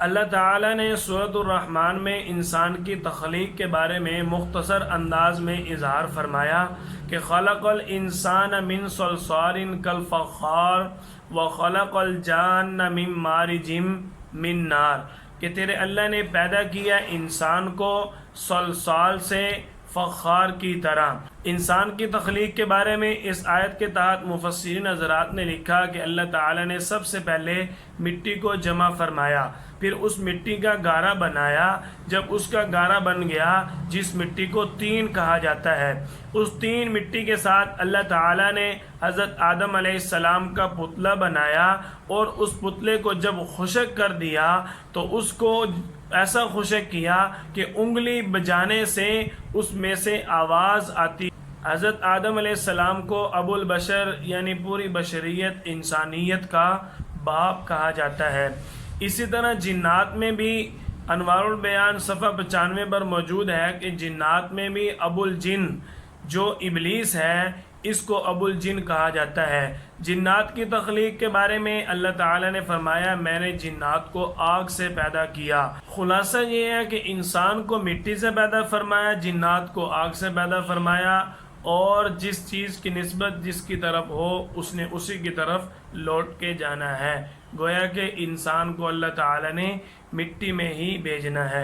اللہ تعالیٰ نے سورۃ الرحمن میں انسان کی تخلیق کے بارے میں مختصر انداز میں اظہار فرمایا کہ خلق الانسان من صلصال کالفخار وخلق الجان من مارج من نار، کہ تیرے اللہ نے پیدا کیا انسان کو صلصال سے فخار کی طرح۔ انسان کی تخلیق کے بارے میں اس آیت کے تحت مفسرین حضرات نے لکھا کہ اللہ تعالیٰ نے سب سے پہلے مٹی کو جمع فرمایا، پھر اس مٹی کا گارا بنایا۔ جب اس کا گارا بن گیا، جس مٹی کو طین کہا جاتا ہے، اس طین مٹی کے ساتھ اللہ تعالیٰ نے حضرت آدم علیہ السلام کا پتلا بنایا، اور اس پتلے کو جب خشک کر دیا تو اس کو ایسا خشک کیا کہ انگلی بجانے سے اس میں سے آواز آتی۔ حضرت آدم علیہ السلام کو ابو البشر یعنی پوری بشریت انسانیت کا باپ کہا جاتا ہے۔ اسی طرح جنات میں بھی انوار البیان صفحہ 95 پر موجود ہے کہ جنات میں بھی ابو الجن جو ابلیس ہے، اس کو ابو الجن کہا جاتا ہے۔ جنات کی تخلیق کے بارے میں اللہ تعالیٰ نے فرمایا میں نے جنات کو آگ سے پیدا کیا۔ خلاصہ یہ ہے کہ انسان کو مٹی سے پیدا فرمایا، جنات کو آگ سے پیدا فرمایا، اور جس چیز کی نسبت جس کی طرف ہو اس نے اسی کی طرف لوٹ کے جانا ہے۔ گویا کہ انسان کو اللہ تعالیٰ نے مٹی میں ہی بھیجنا ہے۔